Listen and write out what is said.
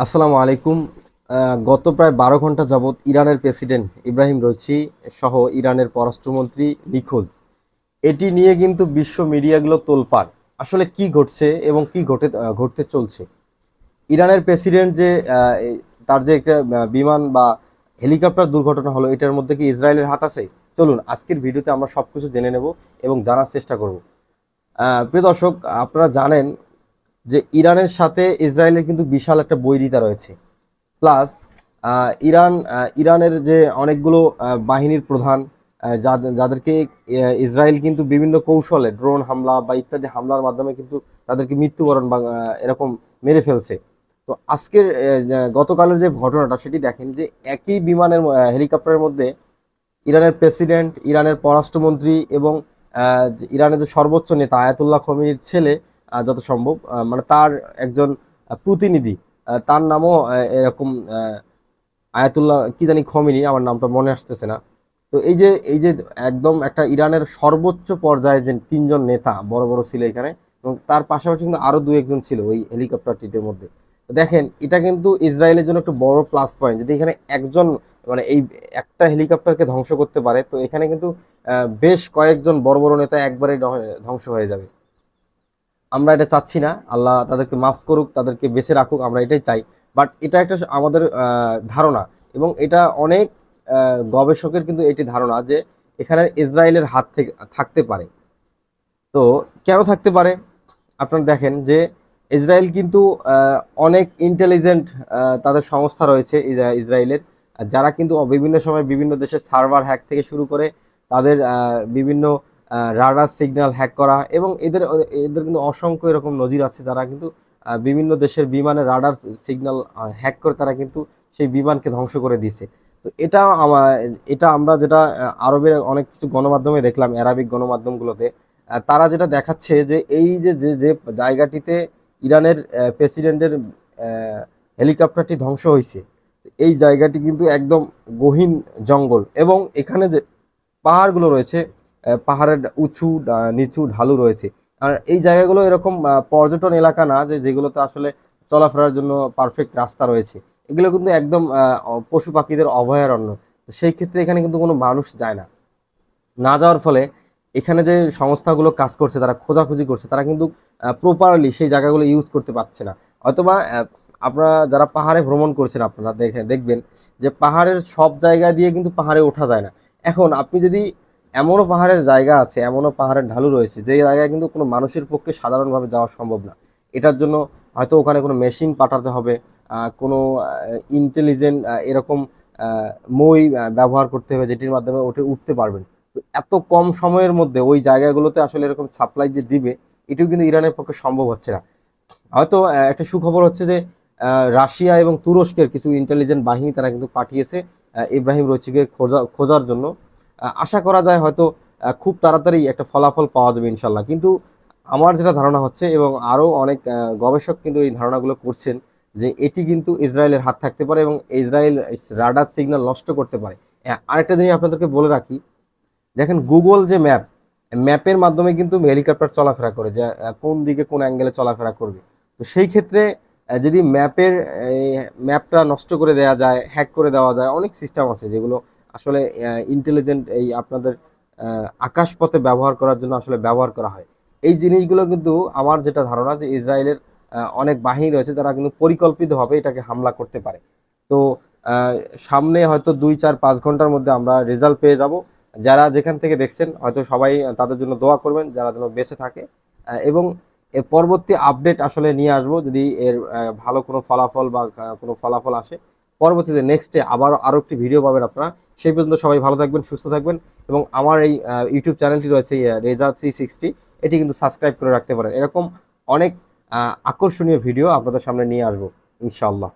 আসসালামু আলাইকুম। গত প্রায় 12 ঘন্টা যাবৎ ইরানের প্রেসিডেন্ট ইব্রাহিম রইচি সহ ইরানের পররাষ্ট্রমন্ত্রী নিখোঁজ। এটি নিয়ে কিন্তু বিশ্ব মিডিয়াগুলো তোলপাড়। আসলে কি ঘটছে এবং কি ঘটতে চলছে। ইরানের প্রেসিডেন্ট যে তার যে একটা বিমান বা হেলিকপ্টার দুর্ঘটনা হলো, এটার মধ্যে কি ইসরায়েলের হাত আছে? চলুন আজকের ভিডিওতে আমরা সবকিছু জেনে নেব এবং জানার চেষ্টা করব। প্রিয় দর্শক, আপনারা জানেন যে ইরানের সাথে ইসরায়েলের কিন্তু বিশাল একটা বৈরিতা রয়েছে। প্লাস ইরানের যে অনেকগুলো বাহিনীর প্রধান, যাদেরকে ইসরায়েল কিন্তু বিভিন্ন কৌশলে ড্রোন হামলা বা ইত্যাদি হামলার মাধ্যমে কিন্তু তাদেরকে মৃত্যুবরণ বা এরকম মেরে ফেলছে। তো আজকের গতকালের যে ঘটনাটা সেটি দেখেন যে একই বিমানের হেলিকপ্টারের মধ্যে ইরানের প্রেসিডেন্ট, ইরানের পররাষ্ট্রমন্ত্রী এবং ইরানের যে সর্বোচ্চ নেতা আয়াতুল্লাহ খমেনির ছেলে, যত সম্ভব মানে তার একজন প্রতিনিধি, তার নামও এরকম আয়াতুল্লাহ কি জানি খমেনি, আমার নামটা মনে আসতেছে না। তো এই যে একদম একটা ইরানের সর্বোচ্চ পর্যায়ে যে তিনজন নেতা বড় বড় ছিল এখানে, এবং তার পাশাপাশি কিন্তু আরো দু একজন ছিল ওই হেলিকপ্টারটির মধ্যে। তো দেখেন, এটা কিন্তু ইসরায়েলের জন্য একটা বড় প্লাস পয়েন্ট। যদি এখানে একজন মানে এই একটা হেলিকপ্টারকে ধ্বংস করতে পারে, তো এখানে কিন্তু বেশ কয়েকজন বড় বড় নেতা একবারে ধ্বংস হয়ে যাবে। আমরা এটা চাচ্ছি না, আল্লাহ তাদেরকে মাফ করুক, তাদেরকে বেঁচে রাখুক, আমরা এটাই চাই। বাট এটা একটা আমাদের ধারণা, এবং এটা অনেক গবেষকের কিন্তু এটি ধারণা যে এখানে ইসরায়েলের হাত থেকে থাকতে পারে। তো কেন থাকতে পারে? আপনারা দেখেন যে ইসরায়েল কিন্তু অনেক ইন্টেলিজেন্ট তাদের সংস্থা রয়েছে ইসরায়েলের, যারা কিন্তু বিভিন্ন সময় বিভিন্ন দেশের সার্ভার হ্যাক থেকে শুরু করে তাদের বিভিন্ন রাডার সিগন্যাল হ্যাক করা, এবং এদের এদের কিন্তু অসংখ্য এরকম নজির আছে, যারা কিন্তু বিভিন্ন দেশের বিমানের রাডার সিগন্যাল হ্যাক করে তারা কিন্তু সেই বিমানকে ধ্বংস করে দিছে। তো এটা আমরা যেটা আরবের অনেক কিছু গণমাধ্যমে দেখলাম, অ্যারাবিক গণমাধ্যমগুলোতে তারা যেটা দেখাচ্ছে যে এই যে যে যে জায়গাটিতে ইরানের প্রেসিডেন্টের হেলিকপ্টারটি ধ্বংস হয়েছে, এই জায়গাটি কিন্তু একদম গহীন জঙ্গল, এবং এখানে যে পাহাড়গুলো রয়েছে, পাহাড়ের উঁচু নিচু ঢালু রয়েছে। আর এই জায়গাগুলো এরকম পর্যটন এলাকা না যে যেগুলোতে আসলে চলাফেরার জন্য পারফেক্ট রাস্তা রয়েছে। এগুলো কিন্তু একদম পশু পাখিদের অভয়ারণ্য। তো সেই ক্ষেত্রে এখানে কিন্তু কোনো মানুষ যায় না। না যাওয়ার ফলে এখানে যে সংস্থাগুলো কাজ করছে, তারা খোঁজাখুঁজি করছে, তারা কিন্তু প্রপারলি সেই জায়গাগুলো ইউজ করতে পারছে না। হয়তোবা আপনারা যারা পাহাড়ে ভ্রমণ করছেন, আপনারা দেখবেন যে পাহাড়ের সব জায়গা দিয়ে কিন্তু পাহাড়ে ওঠা যায় না। এখন আপনি যদি এমনও পাহাড়ের জায়গা আছে, এমনও পাহাড়ের ঢালু রয়েছে যে জায়গায় কিন্তু কোনো মানুষের পক্ষে সাধারণভাবে যাওয়া সম্ভব না। এটার জন্য হয়তো ওখানে কোনো মেশিন পাঠাতে হবে, কোনো ইন্টেলিজেন্ট এরকম মই ব্যবহার করতে হবে, যেটির মাধ্যমে উঠতে পারবেন। তো এত কম সময়ের মধ্যে ওই জায়গাগুলোতে আসলে এরকম সাপ্লাই যে দিবে, এটিও কিন্তু ইরানের পক্ষে সম্ভব হচ্ছে না। হয়তো একটা সুখবর হচ্ছে যে রাশিয়া এবং তুরস্কের কিছু ইন্টেলিজেন্ট বাহিনী তারা কিন্তু পাঠিয়েছে ইব্রাহিম রইচিকে খোঁজার জন্য। আশা করা যায় হয়তো খুব তাড়াতাড়ি একটা ফলাফল পাওয়া যাবে ইনশাল্লাহ। কিন্তু আমার যেটা ধারণা হচ্ছে, এবং আরও অনেক গবেষক কিন্তু এই ধারণাগুলো করছেন, যে এটি কিন্তু ইসরায়েলের হাত থাকতে পারে এবং ইসরায়েল রাডার সিগন্যাল নষ্ট করতে পারে। আরেকটা জিনিস আপনাদেরকে বলে রাখি, দেখেন গুগল যে ম্যাপের মাধ্যমে কিন্তু হেলিকপ্টার চলাফেরা করে, যে কোন দিকে কোন অ্যাঙ্গেলে চলাফেরা করবে। তো সেই ক্ষেত্রে যদি ম্যাপটা নষ্ট করে দেওয়া যায়, হ্যাক করে দেওয়া যায়, অনেক সিস্টেম আছে যেগুলো আসলে ইন্টেলিজেন্ট এই আপনাদের আকাশপথে ব্যবহার করার জন্য আসলে ব্যবহার করা হয়। এই জিনিসগুলো কিন্তু আমার যেটা ধারণা যে ইসরায়েলের অনেক বাহিনী রয়েছে, তারা কিন্তু পরিকল্পিতভাবে এটাকে হামলা করতে পারে। তো আহ, সামনে হয়তো 2-4-5 ঘন্টার মধ্যে আমরা রেজাল্ট পেয়ে যাব। যারা যেখান থেকে দেখছেন হয়তো সবাই তাদের জন্য দোয়া করবেন, যারা যেন বেঁচে থাকে। এবং এর পরবর্তী আপডেট আসলে নিয়ে আসবো, যদি এর ভালো কোনো ফলাফল বা কোনো ফলাফল আসে। পরবর্তীতে নেক্সটে আবার আরও একটি ভিডিও পাবেন আপনারা। সেই পর্যন্ত সবাই ভালো থাকবেন, সুস্থ থাকবেন, এবং আমার এই ইউটিউব চ্যানেলটি রয়েছে রেজা360, এটি কিন্তু সাবস্ক্রাইব করে রাখতে পারেন। এরকম অনেক আকর্ষণীয় ভিডিও আপনাদের সামনে নিয়ে আসবো ইনশাআল্লাহ।